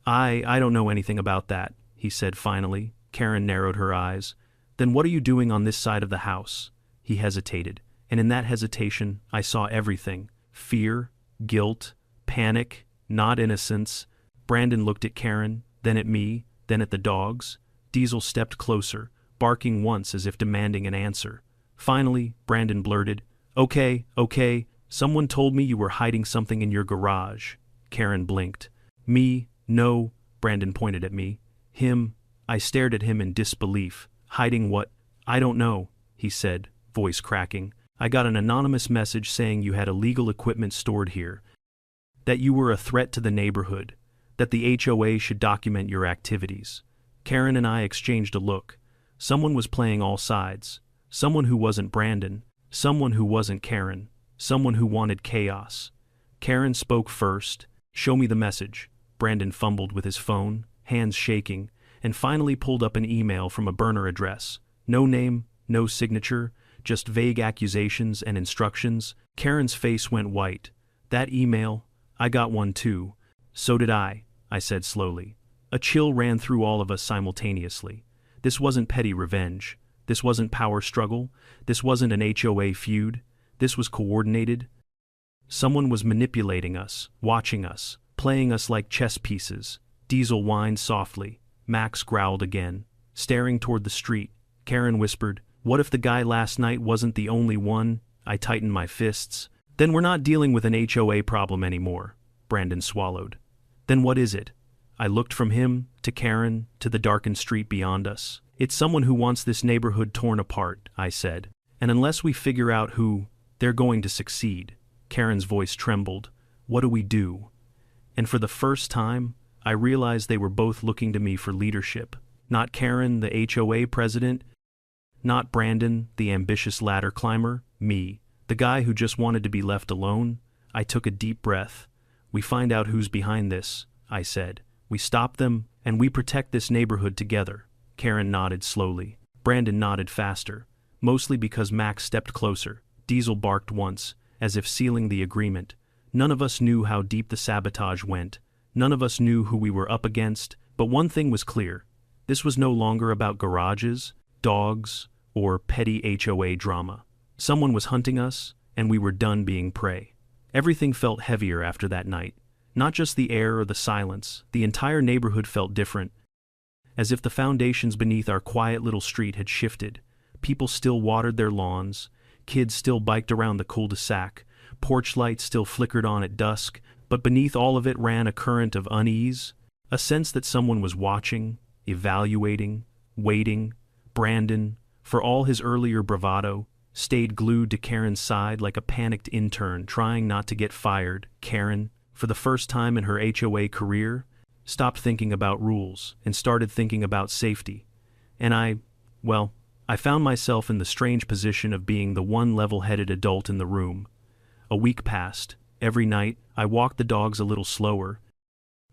I don't know anything about that, he said finally. Karen narrowed her eyes. Then what are you doing on this side of the house? He hesitated, and in that hesitation I saw everything. Fear, guilt, panic, not innocence. Brandon looked at Karen, then at me, then at the dogs. Diesel stepped closer, barking once as if demanding an answer. Finally, Brandon blurted, Okay, someone told me you were hiding something in your garage. Karen blinked. Me? No, Brandon pointed at me. Him? I stared at him in disbelief. Hiding what? I don't know, he said, voice cracking. I got an anonymous message saying you had illegal equipment stored here, that you were a threat to the neighborhood, that the HOA should document your activities. Karen and I exchanged a look. Someone was playing all sides. Someone who wasn't Brandon. Someone who wasn't Karen. Someone who wanted chaos. Karen spoke first. Show me the message. Brandon fumbled with his phone, hands shaking, and finally pulled up an email from a burner address. No name, no signature, just vague accusations and instructions. Karen's face went white. That email, I got one too. So did I said slowly. A chill ran through all of us simultaneously. This wasn't petty revenge. This wasn't power struggle. This wasn't an HOA feud. This was coordinated. Someone was manipulating us, watching us, playing us like chess pieces. Diesel whined softly. Max growled again. Staring toward the street, Karen whispered, What if the guy last night wasn't the only one? I tightened my fists. Then we're not dealing with an HOA problem anymore. Brandon swallowed. Then what is it? I looked from him, to Karen, to the darkened street beyond us. It's someone who wants this neighborhood torn apart, I said. And unless we figure out who, they're going to succeed. Karen's voice trembled. What do we do? And for the first time, I realized they were both looking to me for leadership. Not Karen, the HOA president. Not Brandon, the ambitious ladder climber. Me, the guy who just wanted to be left alone. I took a deep breath. We find out who's behind this, I said. We stop them, and we protect this neighborhood together. Karen nodded slowly. Brandon nodded faster, mostly because Max stepped closer. Diesel barked once, as if sealing the agreement. None of us knew how deep the sabotage went. None of us knew who we were up against, but one thing was clear. This was no longer about garages, dogs, or petty HOA drama. Someone was hunting us, and we were done being prey. Everything felt heavier after that night. Not just the air or the silence, the entire neighborhood felt different. As if the foundations beneath our quiet little street had shifted. People still watered their lawns, kids still biked around the cul-de-sac, porch lights still flickered on at dusk, but beneath all of it ran a current of unease, a sense that someone was watching, evaluating, waiting. Brandon, for all his earlier bravado, stayed glued to Karen's side like a panicked intern trying not to get fired. Karen, for the first time in her HOA career, stopped thinking about rules and started thinking about safety. And I found myself in the strange position of being the one level-headed adult in the room. A week passed. Every night, I walked the dogs a little slower,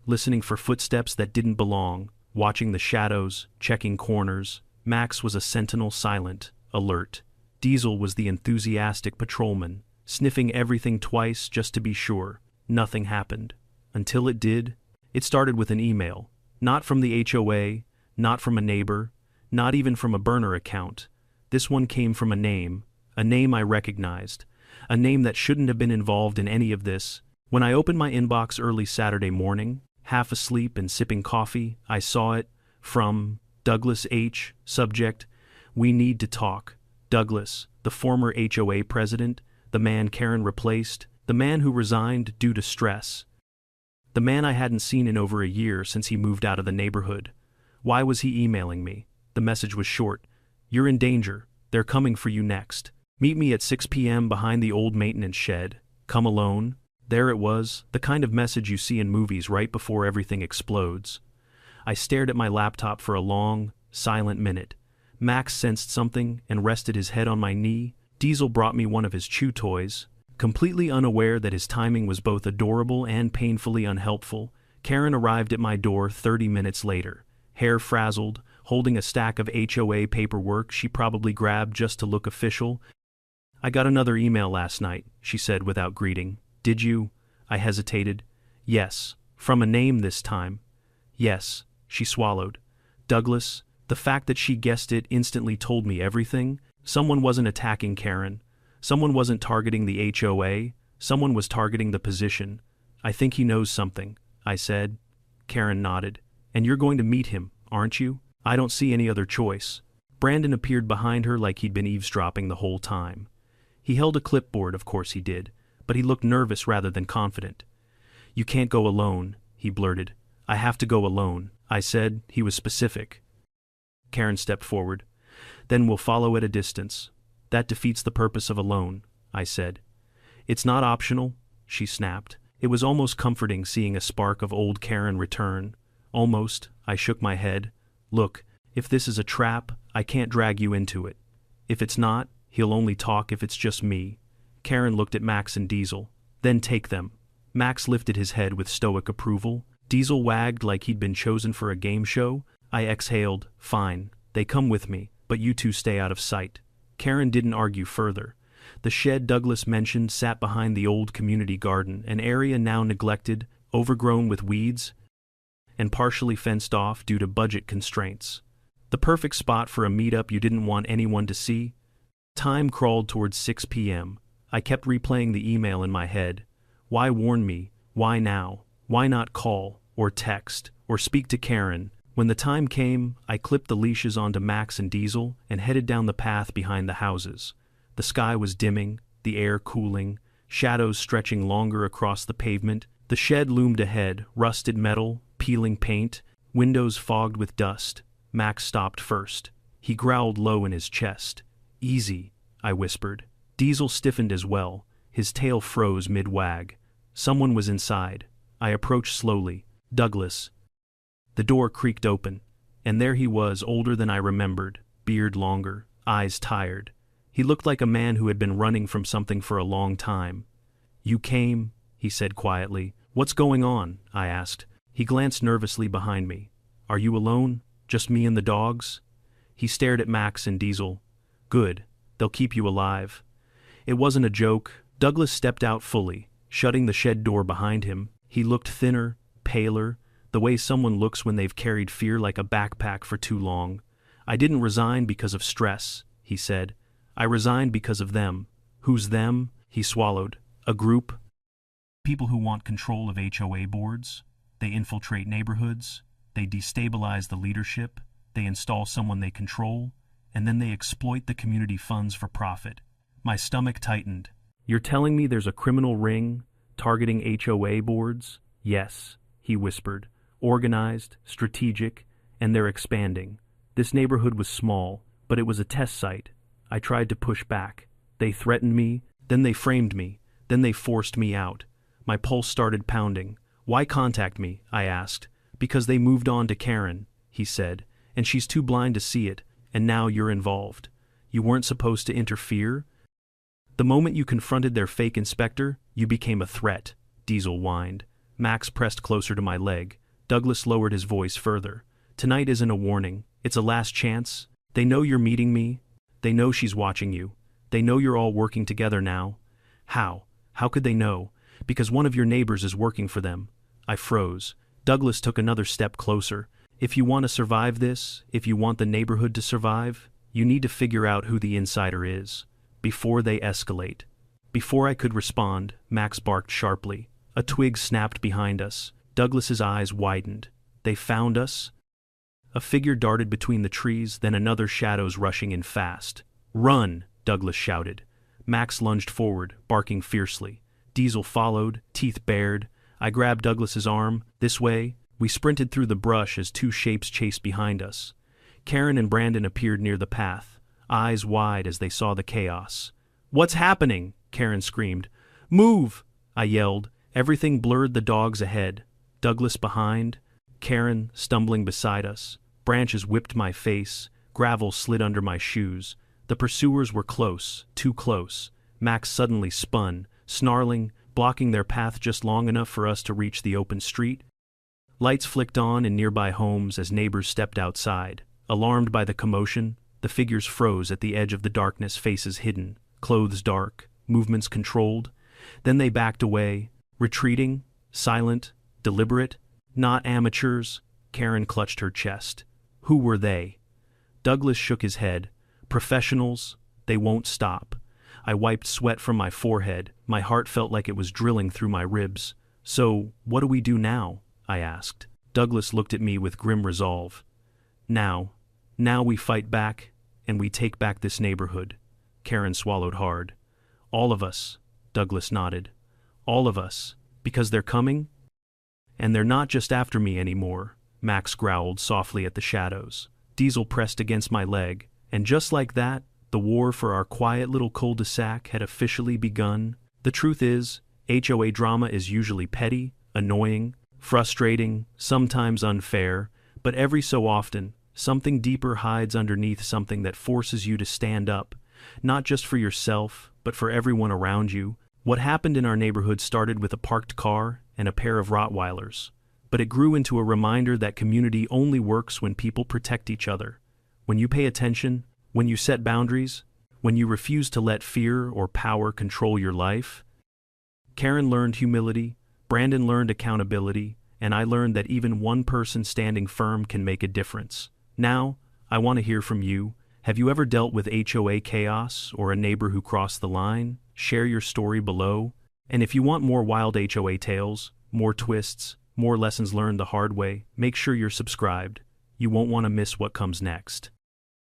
listening for footsteps that didn't belong, watching the shadows, checking corners. Max was a sentinel, silent, alert. Diesel was the enthusiastic patrolman, sniffing everything twice just to be sure. Nothing happened. Until it did. It started with an email. Not from the HOA, not from a neighbor, not even from a burner account. This one came from a name I recognized, a name that shouldn't have been involved in any of this. When I opened my inbox early Saturday morning, half asleep and sipping coffee, I saw it, from Douglas H., subject, We need to talk. Douglas, the former HOA president, the man Karen replaced, the man who resigned due to stress. The man I hadn't seen in over a year since he moved out of the neighborhood. Why was he emailing me? The message was short. You're in danger. They're coming for you next. Meet me at 6 p.m. behind the old maintenance shed. Come alone. There it was, the kind of message you see in movies right before everything explodes. I stared at my laptop for a long, silent minute. Max sensed something and rested his head on my knee. Diesel brought me one of his chew toys. Completely unaware that his timing was both adorable and painfully unhelpful, Karen arrived at my door 30 minutes later, hair frazzled, holding a stack of HOA paperwork she probably grabbed just to look official. "I got another email last night," she said without greeting. "Did you?" I hesitated. "Yes. From a name this time." "Yes," she swallowed. "Douglas, the fact that she guessed it instantly told me everything. Someone wasn't attacking Karen. Someone wasn't targeting the HOA. Someone was targeting the position. I think he knows something," I said. Karen nodded. "And you're going to meet him, aren't you?" "I don't see any other choice." Brandon appeared behind her like he'd been eavesdropping the whole time. He held a clipboard, of course he did, but he looked nervous rather than confident. "You can't go alone," he blurted. "I have to go alone," I said. He was specific. Karen stepped forward. "Then we'll follow at a distance." "That defeats the purpose of alone," I said. "It's not optional," she snapped. It was almost comforting seeing a spark of old Karen return. "Almost," I shook my head. "Look, if this is a trap, I can't drag you into it. If it's not, he'll only talk if it's just me." Karen looked at Max and Diesel. "Then take them." Max lifted his head with stoic approval. Diesel wagged like he'd been chosen for a game show. I exhaled. "Fine, they come with me, but you two stay out of sight." Karen didn't argue further. The shed Douglas mentioned sat behind the old community garden, an area now neglected, overgrown with weeds, and partially fenced off due to budget constraints. The perfect spot for a meetup you didn't want anyone to see. Time crawled towards 6 p.m. I kept replaying the email in my head. Why warn me? Why now? Why not call, or text, or speak to Karen? When the time came, I clipped the leashes onto Max and Diesel and headed down the path behind the houses. The sky was dimming, the air cooling, shadows stretching longer across the pavement. The shed loomed ahead, rusted metal, peeling paint, windows fogged with dust. Max stopped first. He growled low in his chest. "Easy," I whispered. Diesel stiffened as well. His tail froze mid-wag. Someone was inside. I approached slowly. "Douglas." The door creaked open, and there he was, older than I remembered, beard longer, eyes tired. He looked like a man who had been running from something for a long time. "You came," he said quietly. "What's going on?" I asked. He glanced nervously behind me. "Are you alone? Just me and the dogs?" He stared at Max and Diesel. "Good. They'll keep you alive." It wasn't a joke. Douglas stepped out fully, shutting the shed door behind him. He looked thinner, paler, the way someone looks when they've carried fear like a backpack for too long. "I didn't resign because of stress," he said. "I resigned because of them." "Who's them?" He swallowed. "A group. People who want control of HOA boards. They infiltrate neighborhoods. They destabilize the leadership. They install someone they control. And then they exploit the community funds for profit." My stomach tightened. "You're telling me there's a criminal ring targeting HOA boards?" "Yes," he whispered. "Organized, strategic, and they're expanding. This neighborhood was small, but it was a test site. I tried to push back. They threatened me, then they framed me, then they forced me out." My pulse started pounding. "Why contact me?" I asked. "Because they moved on to Karen," he said, "and she's too blind to see it, and now you're involved. You weren't supposed to interfere. The moment you confronted their fake inspector, you became a threat," Diesel whined. Max pressed closer to my leg. Douglas lowered his voice further. "Tonight isn't a warning. It's a last chance. They know you're meeting me. They know she's watching you. They know you're all working together now." "How? How could they know?" "Because one of your neighbors is working for them." I froze. Douglas took another step closer. "If you want to survive this, if you want the neighborhood to survive, you need to figure out who the insider is, before they escalate." Before I could respond, Max barked sharply. A twig snapped behind us. Douglas's eyes widened. "They found us?" A figure darted between the trees, then another, shadows rushing in fast. "Run!" Douglas shouted. Max lunged forward, barking fiercely. Diesel followed, teeth bared. I grabbed Douglas's arm. "This way." We sprinted through the brush as two shapes chased behind us. Karen and Brandon appeared near the path, eyes wide as they saw the chaos. "What's happening?" Karen screamed. "Move!" I yelled. Everything blurred. The dogs ahead, Douglas behind, Karen stumbling beside us. Branches whipped my face, gravel slid under my shoes. The pursuers were close, too close. Max suddenly spun, snarling, blocking their path just long enough for us to reach the open street. Lights flicked on in nearby homes as neighbors stepped outside. Alarmed by the commotion, the figures froze at the edge of the darkness, faces hidden, clothes dark, movements controlled. Then they backed away, retreating, silent, deliberate. Not amateurs. Karen clutched her chest. Who were they? Douglas shook his head. Professionals. They won't stop. I wiped sweat from my forehead. My heart felt like it was drilling through my ribs. So, what do we do now? I asked. Douglas looked at me with grim resolve. Now we fight back, and we take back this neighborhood. Karen swallowed hard. All of us, Douglas nodded. All of us, because they're coming? And they're not just after me anymore, Max growled softly at the shadows. Diesel pressed against my leg, and just like that, the war for our quiet little cul-de-sac had officially begun. The truth is, HOA drama is usually petty, annoying, frustrating, sometimes unfair, but every so often, something deeper hides underneath, something that forces you to stand up, not just for yourself, but for everyone around you. What happened in our neighborhood started with a parked car and a pair of Rottweilers, but it grew into a reminder that community only works when people protect each other. When you pay attention, when you set boundaries, when you refuse to let fear or power control your life. Karen learned humility, Brandon learned accountability, and I learned that even one person standing firm can make a difference. Now, I want to hear from you. Have you ever dealt with HOA chaos or a neighbor who crossed the line? Share your story below. And if you want more wild HOA tales, more twists, more lessons learned the hard way, make sure you're subscribed. You won't want to miss what comes next.